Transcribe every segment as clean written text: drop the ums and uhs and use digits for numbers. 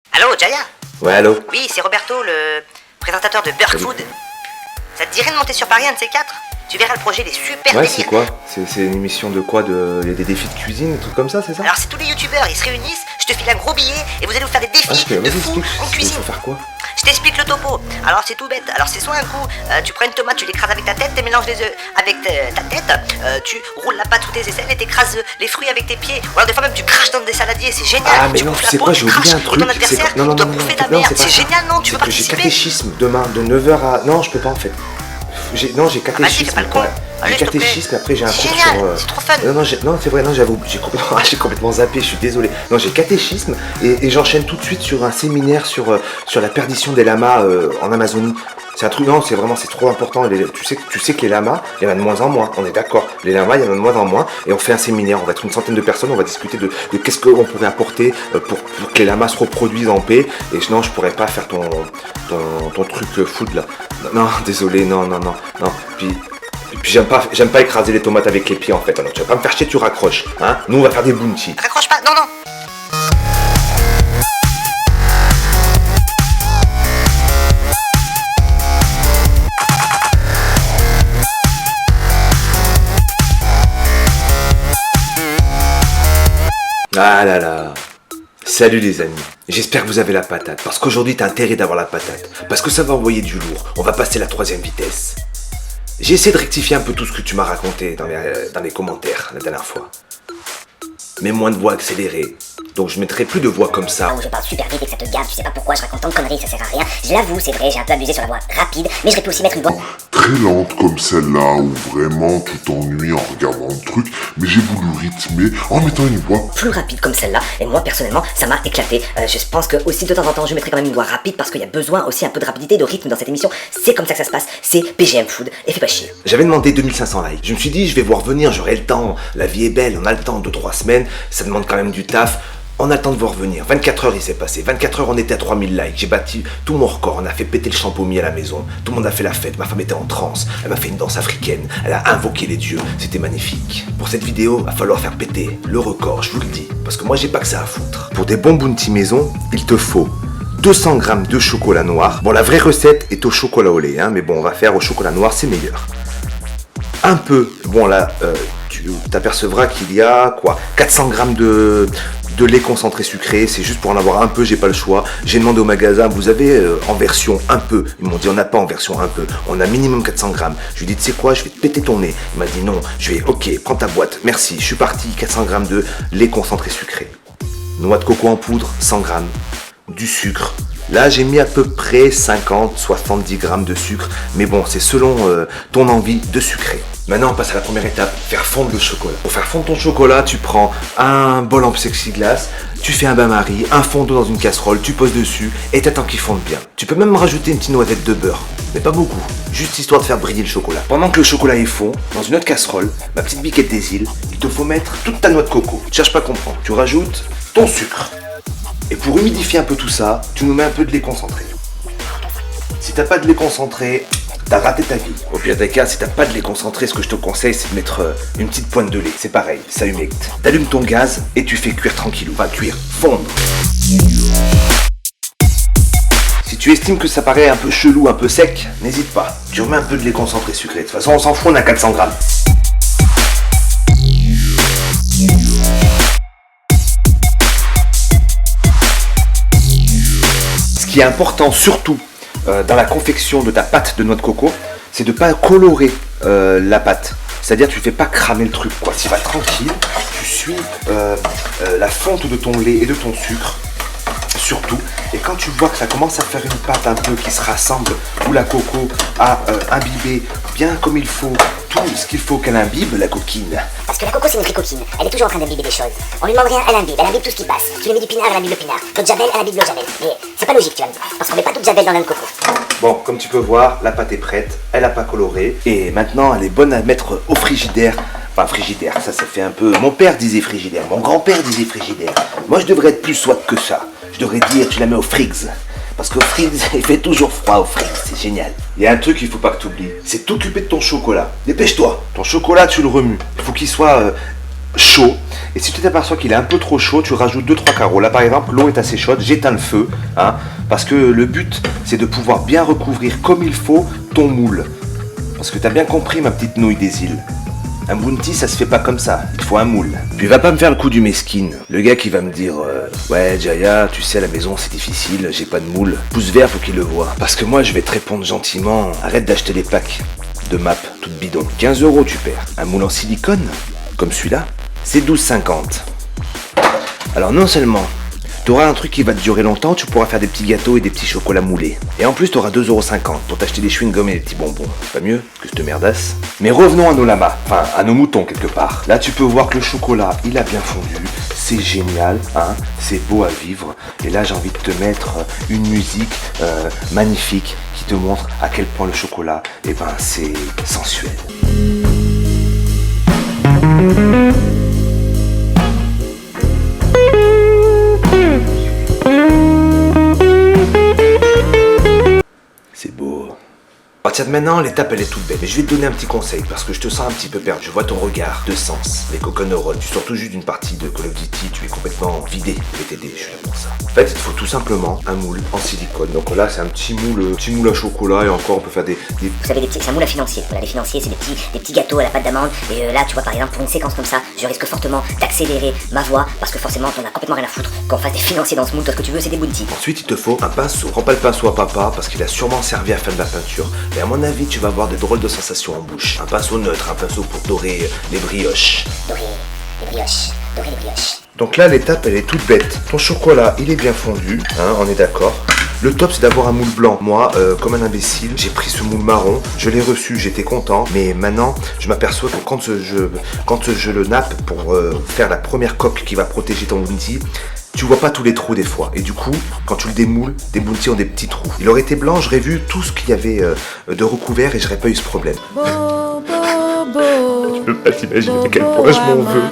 Allô, Jaya? Ouais, allô? Oui, c'est Roberto, le présentateur de Burk Food. Ça te dirait de monter sur Paris, un de ces quatre? Tu verras, le projet, il est super Ouais, délire. c'est quoi? C'est une émission de quoi? Il y a des défis de cuisine, des trucs comme ça, c'est ça? Alors, c'est tous les youtubeurs, ils se réunissent, je te file un gros billet et vous allez vous faire des défis de Vas-y, fou explique. en cuisine. Faut faire quoi? Je t'explique le topo. Alors, c'est tout bête. Alors, c'est soit un coup, tu prends une tomate, tu l'écrases avec ta tête, tu mélanges les œufs avec ta tête, tu roules la pâte sous tes aisselles et t'écrases les fruits avec tes pieds. Ou alors, des fois même, tu craches dans des saladiers, c'est génial. Ah, mais tu non, bouffes tu la sais peau, quoi, tu j'ai oublié craches, un et truc. ton adversaire, Non, il doit bouffer de la merde. C'est génial, non? Tu veux C'est que j'ai participer? catéchisme demain, de 9h à... Non, je peux pas, en fait. J'ai Vas-y, catéchisme. fais pas le con. Ouais. Allez, J'ai s'il te plaît. catéchisme, après j'ai un cours Génial, sur... c'est trop fun. Non, c'est vrai, non, j'avoue, j'ai complètement zappé, je suis désolé. Non, j'ai catéchisme et j'enchaîne tout de suite sur un séminaire sur la perdition des lamas en Amazonie. C'est un truc, non, c'est trop important. Tu sais que les lamas, il y en a de moins en moins, on est d'accord. Les lamas, il y en a de moins en moins, et on fait un séminaire, on va être une centaine de personnes, on va discuter de qu'est-ce qu'on pourrait apporter pour que les lamas se reproduisent en paix. Et non, je pourrais pas faire ton truc food là. Non, désolé, non. Puis j'aime pas écraser les tomates avec les pieds en fait. Alors tu vas pas me faire chier, tu raccroches. Hein, nous on va faire des bounty. Raccroche pas, non. Ah là là. Salut les amis, j'espère que vous avez la patate, parce qu'aujourd'hui t'as intérêt d'avoir la patate, parce que ça va envoyer du lourd, on va passer la 3e vitesse. J'ai essayé de rectifier un peu tout ce que tu m'as raconté dans les commentaires la dernière fois. Mais moins de voix accélérée, donc je mettrai plus de voix comme ça. Où je parle super vite et que ça te gave, tu sais pas pourquoi je raconte tant de conneries, ça sert à rien. Je l'avoue, c'est vrai, j'ai un peu abusé sur la voix rapide, mais j'aurais pu aussi mettre une voix très lente comme celle-là, où vraiment tu t'ennuies en regardant le truc, mais j'ai voulu rythmer en mettant une voix plus rapide comme celle-là, et moi personnellement, ça m'a éclaté. Je pense que aussi de temps en temps, je mettrai quand même une voix rapide, parce qu'il y a besoin aussi un peu de rapidité, de rythme dans cette émission. C'est comme ça que ça se passe, c'est BGM Food, et fais pas chier. J'avais demandé 2500 likes, je me suis dit je vais voir venir, j'aurai le temps, la vie est belle, on a le temps, 2-3 semaines, ça demande quand même du taf. On a le temps de voir venir. 24 heures il s'est passé. 24 heures on était à 3000 likes. J'ai battu tout mon record. On a fait péter le champomis à la maison. Tout le monde a fait la fête. Ma femme était en transe. Elle m'a fait une danse africaine. Elle a invoqué les dieux. C'était magnifique. Pour cette vidéo, va falloir faire péter le record, je vous le dis. Parce que moi j'ai pas que ça à foutre. Pour des bons bounty maison, il te faut 200 g de chocolat noir. Bon, la vraie recette est au chocolat au lait, hein, mais bon, on va faire au chocolat noir, c'est meilleur. Un peu, bon là, tu t'apercevras qu'il y a quoi 400 g de lait concentré sucré, c'est juste pour en avoir un peu, j'ai pas le choix. J'ai demandé au magasin, vous avez en version un peu? Ils m'ont dit on n'a pas en version un peu, on a minimum 400 g. Je lui ai dit tu sais quoi, je vais te péter ton nez. Il m'a dit non, je vais ok, prends ta boîte, merci. Je suis parti, 400 g de lait concentré sucré. Noix de coco en poudre, 100 g. Du sucre. Là, j'ai mis à peu près 50-70 g de sucre, mais bon, c'est selon ton envie de sucré. Maintenant, on passe à la première étape, faire fondre le chocolat. Pour faire fondre ton chocolat, tu prends un bol en plexiglas, tu fais un bain-marie, un fond d'eau dans une casserole, tu poses dessus et t'attends qu'il fonde bien. Tu peux même rajouter une petite noisette de beurre, mais pas beaucoup, juste histoire de faire briller le chocolat. Pendant que le chocolat est fond, dans une autre casserole, ma petite biquette des îles, il te faut mettre toute ta noix de coco. Tu cherches pas à comprendre, tu rajoutes ton sucre. Et pour humidifier un peu tout ça, tu nous mets un peu de lait concentré. Si t'as pas de lait concentré, t'as raté ta vie. Au pire des cas, si t'as pas de lait concentré, ce que je te conseille, c'est de mettre une petite pointe de lait. C'est pareil, ça humecte. T'allumes ton gaz et tu fais cuire tranquillou. Enfin, cuire, fondre. Si tu estimes que ça paraît un peu chelou, un peu sec, n'hésite pas. Tu remets un peu de lait concentré sucré. De toute façon, on s'en fout, on a 400 grammes. Ce qui est important surtout dans la confection de ta pâte de noix de coco, c'est de ne pas colorer la pâte. C'est-à-dire tu ne fais pas cramer le truc, quoi. Tu vas tranquille, tu suis la fonte de ton lait et de ton sucre, surtout. Et quand tu vois que ça commence à faire une pâte un peu qui se rassemble, où la coco a imbibé bien comme il faut tout ce qu'il faut qu'elle imbibe, la coquine. Parce que la coco c'est une vraie coquine, elle est toujours en train d'imbiber des choses. On lui demande rien, elle imbibe tout ce qui passe. Tu lui mets du pinard, elle imbibe le pinard. L'eau de javel, elle imbibe l'eau de javel. Mais c'est pas logique, tu vas me dire. Parce qu'on met pas tout de javel dans l'un de coco. Bon, comme tu peux voir, la pâte est prête, elle n'a pas coloré. Et maintenant, elle est bonne à mettre au frigidaire. Enfin, frigidaire, ça fait un peu... Mon père disait frigidaire, mon grand-père disait frigidaire. Moi, je devrais être plus soit que ça. Je devrais dire, tu la mets au frigs. Parce qu'au frigs, il fait toujours froid au frigs, c'est génial. Il y a un truc qu'il faut pas que tu oublies, c'est t'occuper de ton chocolat. Dépêche-toi, ton chocolat, tu le remues. Il faut qu'il soit chaud. Et si tu t'aperçois qu'il est un peu trop chaud, tu rajoutes 2-3 carreaux. Là par exemple, l'eau est assez chaude, j'éteins le feu, hein, parce que le but c'est de pouvoir bien recouvrir comme il faut ton moule. Parce que t'as bien compris ma petite nouille des îles. Un bounty ça se fait pas comme ça, il faut un moule. Puis va pas me faire le coup du mesquine. Le gars qui va me dire ouais Jaya, tu sais à la maison c'est difficile, j'ai pas de moule. Pouce vert faut qu'il le voie. Parce que moi je vais te répondre gentiment, arrête d'acheter les packs de map toutes bidon. 15 € tu perds. Un moule en silicone, comme celui-là, c'est 12,50. Alors non seulement tu auras un truc qui va te durer longtemps, tu pourras faire des petits gâteaux et des petits chocolats moulés. Et en plus tu auras 2,50 € pour t'acheter des chewing-gums et des petits bonbons. C'est pas mieux que cette merdasse. Mais revenons à nos lamas, enfin à nos moutons quelque part. Là tu peux voir que le chocolat il a bien fondu, c'est génial, hein, c'est beau à vivre. Et là j'ai envie de te mettre une musique magnifique qui te montre à quel point le chocolat, eh ben c'est sensuel. C'est beau. À partir de maintenant, l'étape elle est toute belle. Mais je vais te donner un petit conseil parce que je te sens un petit peu perdu. Je vois ton regard de sens, les coconeurones. Tu sors tout juste d'une partie de Call of Duty, tu es complètement vidé. Je vais t'aider, je suis là pour ça. En fait, il te faut tout simplement un moule en silicone. Donc là, c'est un petit moule à chocolat et encore on peut faire des... Vous savez, c'est un moule à financier. Voilà, les financiers, c'est des petits gâteaux à la pâte d'amande. Et là, tu vois, par exemple, pour une séquence comme ça, je risque fortement d'accélérer ma voix parce que forcément, t'en as complètement rien à foutre qu'on fasse des financiers dans ce moule. Toi, ce que tu veux, c'est des bounty. Ensuite, il te faut un pinceau. Prends pas le pinceau à papa parce qu'il a sûrement servi à faire de la peinture. Mais à mon avis, tu vas avoir des drôles de sensations en bouche. Un pinceau neutre, un pinceau pour dorer les brioches. Dorer les brioches. Donc là, l'étape, elle est toute bête. Ton chocolat, il est bien fondu, hein, on est d'accord. Le top, c'est d'avoir un moule blanc. Moi, comme un imbécile, j'ai pris ce moule marron. Je l'ai reçu, j'étais content. Mais maintenant, je m'aperçois que quand je le nappe pour faire la première coque qui va protéger ton bounty, tu vois pas tous les trous des fois. Et du coup, quand tu le démoules, des bounties ont des petits trous. Il aurait été blanc, j'aurais vu tout ce qu'il y avait de recouvert et j'aurais pas eu ce problème. Tu peux pas t'imaginer à quel point je m'en veux.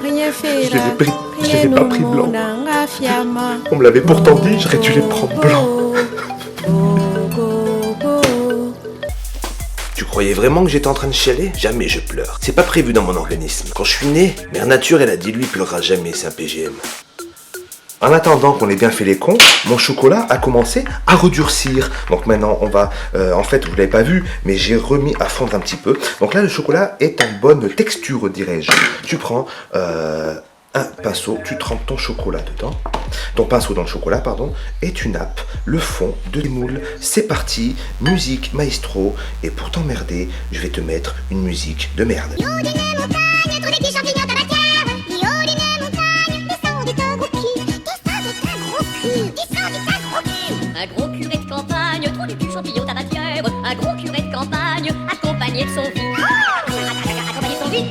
Je les ai pas pris blanc. On me l'avait pourtant dit, j'aurais dû les prendre blancs. Tu croyais vraiment que j'étais en train de chialer? Jamais je pleure. C'est pas prévu dans mon organisme. Quand je suis né, Mère Nature elle a dit lui il pleurera jamais, c'est un PGM. En attendant qu'on ait bien fait les cons, mon chocolat a commencé à redurcir. Donc maintenant, on va... en fait, vous ne l'avez pas vu, mais j'ai remis à fondre un petit peu. Donc là, le chocolat est en bonne texture, dirais-je. Tu prends un pinceau, tu trempes ton chocolat dedans. Ton pinceau dans le chocolat, pardon. Et tu nappes le fond de tes moules. C'est parti, musique maestro. Et pour t'emmerder, je vais te mettre une musique de merde. Un gros curé de campagne, trop du champignon tabatière. Un gros curé de campagne, accompagné de son vie.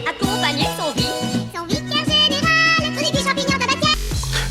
Accompagné de son vie. Son vicaire général, trop du champignon tabatière.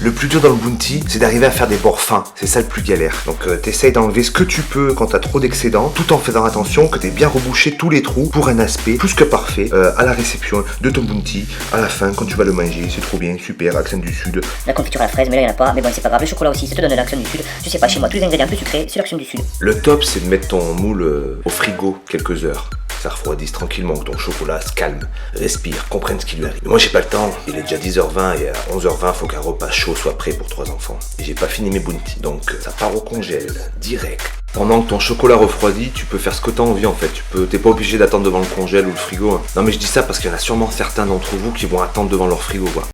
Le plus dur dans le bounty, c'est d'arriver à faire des bords fins. C'est ça le plus galère. Donc t'essayes d'enlever ce que tu peux quand t'as trop d'excédent, tout en faisant attention que t'aies bien rebouché tous les trous pour un aspect plus que parfait à la réception de ton bounty. À la fin, quand tu vas le manger, c'est trop bien, super, accent du sud. La confiture à la fraise, mais là il n'y en a pas. Mais bon, c'est pas grave. Le chocolat aussi, ça te donne l'accent du sud. Je sais pas, chez moi, tous les ingrédients plus sucrés, c'est l'accent du sud. Le top, c'est de mettre ton moule au frigo quelques heures. Ça refroidisse tranquillement, que ton chocolat se calme, respire, comprenne ce qui lui arrive. Mais moi j'ai pas le temps, il est déjà 10h20 et à 11h20 faut qu'un repas chaud soit prêt pour 3 enfants. Et j'ai pas fini mes bounties, donc ça part au congèle, direct. Pendant que ton chocolat refroidit, tu peux faire ce que t'as envie en fait. T'es pas obligé d'attendre devant le congèle ou le frigo. Hein. Non mais je dis ça parce qu'il y en a sûrement certains d'entre vous qui vont attendre devant leur frigo quoi.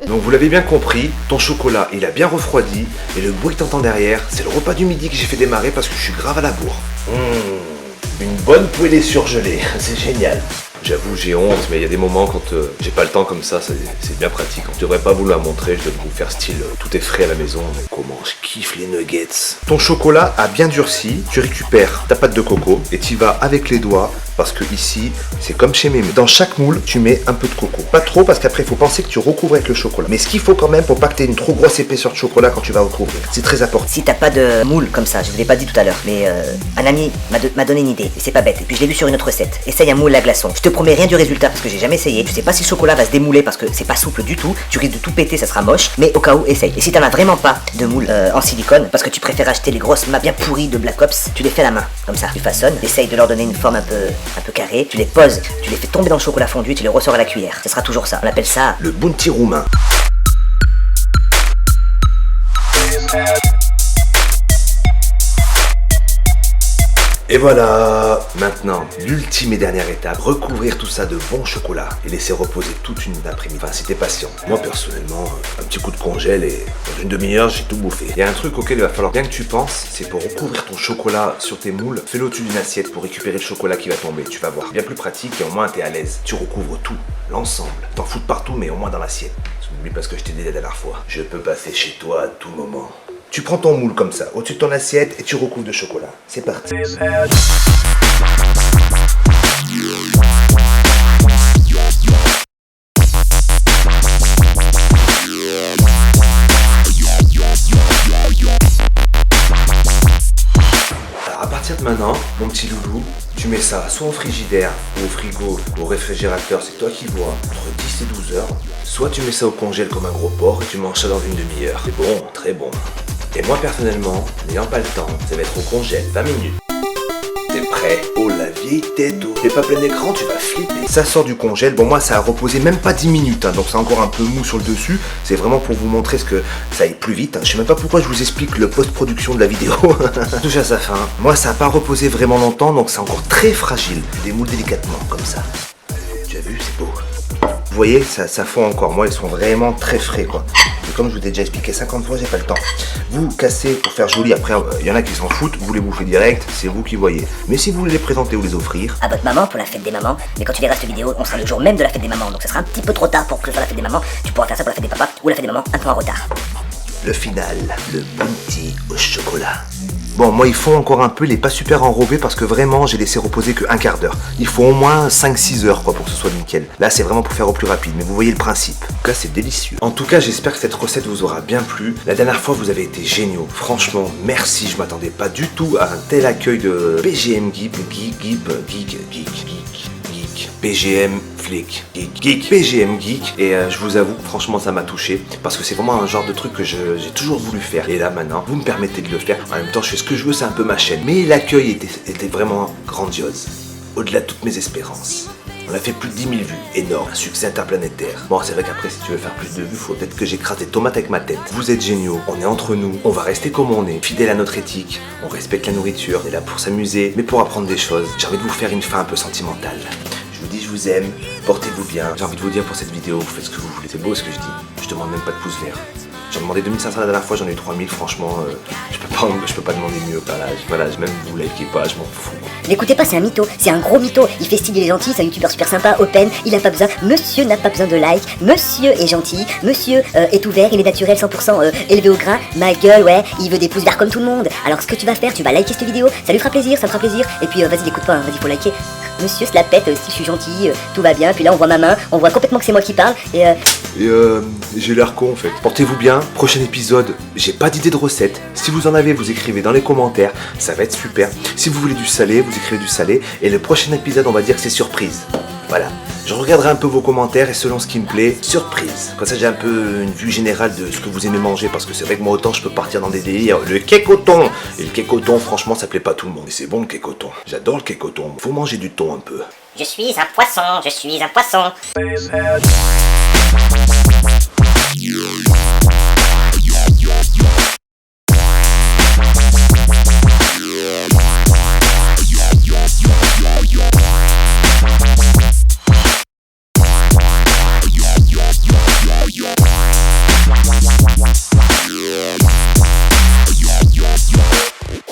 Donc vous l'avez bien compris, ton chocolat il a bien refroidi et le bruit que t'entends derrière, c'est le repas du midi que j'ai fait démarrer parce que je suis grave à la bourre. Une bonne poêlée surgelée, c'est génial. J'avoue j'ai honte mais il y a des moments quand j'ai pas le temps comme ça, c'est bien pratique. Je devrais pas vous la montrer, je devrais vous faire style tout est frais à la maison, mais comment je kiffe les nuggets. Ton chocolat a bien durci, tu récupères ta pâte de coco et tu vas avec les doigts parce que ici, c'est comme chez Mémé. Dans chaque moule, tu mets un peu de coco. Pas trop, parce qu'après, il faut penser que tu recouvres avec le chocolat. Mais ce qu'il faut quand même, pour pas que tu aies une trop grosse épaisseur de chocolat quand tu vas recouvrir. C'est très important. Si t'as pas de moule comme ça, je vous l'ai pas dit tout à l'heure, mais un ami m'a donné une idée, et c'est pas bête, et puis je l'ai vu sur une autre recette. Essaye un moule à glaçons. Je te promets rien du résultat parce que j'ai jamais essayé. Je sais pas si le chocolat va se démouler parce que c'est pas souple du tout. Tu risques de tout péter, ça sera moche, mais au cas où, essaye. Et si t'en as vraiment pas de moule en silicone, parce que tu préfères acheter les grosses mâts bien pourries de Black Ops, tu les fais à la main, comme ça. Tu façonnes, essaye de leur donner une forme un peu carrée, tu les poses, tu les fais tomber dans le chocolat fondu, tu les ressors à la cuillère. Ça sera toujours ça. On appelle ça Le bounty roumain. Et voilà, maintenant, l'ultime et dernière étape, recouvrir tout ça de bon chocolat et laisser reposer toute une après-midi. Enfin, si t'es patient. Moi, personnellement, un petit coup de congèle et dans une demi-heure, j'ai tout bouffé. Il y a un truc auquel il va falloir bien que tu penses, c'est pour recouvrir ton chocolat sur tes moules, fais-le au-dessus d'une assiette pour récupérer le chocolat qui va tomber. Tu vas voir, bien plus pratique et au moins t'es à l'aise. Tu recouvres tout, l'ensemble. T'en fous de partout, mais au moins dans l'assiette. N'oublie pas ce que je t'ai dit la dernière fois. Je peux passer chez toi à tout moment. Tu prends ton moule comme ça, au-dessus de ton assiette et tu recouvres de chocolat. C'est parti. Alors à partir de maintenant, mon petit loulou, tu mets ça soit au frigidaire, ou au frigo, ou au réfrigérateur, c'est toi qui vois, entre 10 et 12 heures. Soit tu mets ça au congèle comme un gros porc et tu manges ça dans une demi-heure. C'est bon, très bon. Et moi personnellement, n'ayant pas le temps, ça va être au congèle, 20 minutes. T'es prêt? Oh la vieille tête, oh. T'es pas plein écran, tu vas flipper. Ça sort du congèle, bon moi ça a reposé même pas 10 minutes, hein, donc c'est encore un peu mou sur le dessus. C'est vraiment pour vous montrer ce que ça aille plus vite. Hein. Je sais même pas pourquoi je vous explique le post-production de la vidéo. Touche à sa fin. Moi ça a pas reposé vraiment longtemps, donc c'est encore très fragile. Je démoule délicatement, comme ça. Tu as vu, c'est beau. Vous voyez, ça fond encore. Moi, ils sont vraiment très frais, quoi. Et comme je vous ai déjà expliqué 50 fois, j'ai pas le temps. Vous cassez pour faire joli. Après, il y en a qui s'en foutent. Vous les bouffez direct. C'est vous qui voyez. Mais si vous voulez les présenter ou les offrir, à votre maman pour la fête des mamans, mais quand tu verras cette vidéo, on sera le jour même de la fête des mamans, donc ça sera un petit peu trop tard pour que ce soit la fête des mamans. Tu pourras faire ça pour la fête des papas ou la fête des mamans un peu en retard. le final, le bounty au chocolat. Bon, moi, il faut encore un peu, il est pas super enrobé parce que vraiment, j'ai laissé reposer que un quart d'heure. Il faut au moins 5-6 heures quoi, pour que ce soit nickel. Là, c'est vraiment pour faire au plus rapide, mais vous voyez le principe. En tout cas, c'est délicieux. En tout cas, j'espère que cette recette vous aura bien plu. La dernière fois, vous avez été géniaux. Franchement, merci. Je m'attendais pas du tout à un tel accueil de BGM Geek, BGM Flick, Geek, BGM Geek, et je vous avoue, franchement, ça m'a touché, parce que c'est vraiment un genre de truc que j'ai toujours voulu faire, et là maintenant, vous me permettez de le faire. En même temps, je fais ce que je veux, c'est un peu ma chaîne, mais l'accueil était vraiment grandiose, au-delà de toutes mes espérances. On a fait plus de 10 000 vues, énorme, un succès interplanétaire. Bon, c'est vrai qu'après, si tu veux faire plus de vues, faut peut-être que j'écrase des tomates avec ma tête. Vous êtes géniaux, on est entre nous, on va rester comme on est, fidèle à notre éthique, on respecte la nourriture, on est là pour s'amuser, mais pour apprendre des choses. J'ai envie de vous faire une fin un peu sentimentale. Je vous dis, je vous aime, portez-vous bien. J'ai envie de vous dire pour cette vidéo, vous faites ce que vous voulez. C'est beau ce que je dis, je demande même pas de pouce vert. J'en demandais 2500 la dernière fois, j'en ai eu 3000, franchement, je peux pas demander mieux par là. Voilà, même vous likez pas, je m'en fous. N'écoutez pas, c'est un mytho, c'est un gros mytho. Il fait style, il est gentil, c'est un youtubeur super sympa, open, il a pas besoin, monsieur n'a pas besoin de like, monsieur est gentil, monsieur est ouvert, il est naturel, 100% élevé au grain, ma gueule, ouais, il veut des pouces verts comme tout le monde. Alors ce que tu vas faire, tu vas liker cette vidéo, ça lui fera plaisir, ça me fera plaisir, et puis vas-y, écoute pas, hein, vas-y, faut liker. Monsieur se la pète, si je suis gentil, tout va bien, puis là on voit ma main, on voit complètement que c'est moi qui parle, et j'ai l'air con en fait. Portez-vous bien, prochain épisode, j'ai pas d'idée de recette. Si vous en avez, vous écrivez dans les commentaires, ça va être super. Si vous voulez du salé, vous écrivez du salé. Et le prochain épisode, on va dire que c'est surprise. Voilà. Je regarderai un peu vos commentaires et selon ce qui me plaît, surprise. Comme ça, j'ai un peu une vue générale de ce que vous aimez manger. Parce que c'est vrai que moi, autant je peux partir dans des délires. Le kékoton. Et le kékoton, franchement, ça plaît pas à tout le monde. Mais c'est bon le kékoton. J'adore le kékoton. Faut manger du thon un peu. je suis un poisson, je suis un poisson.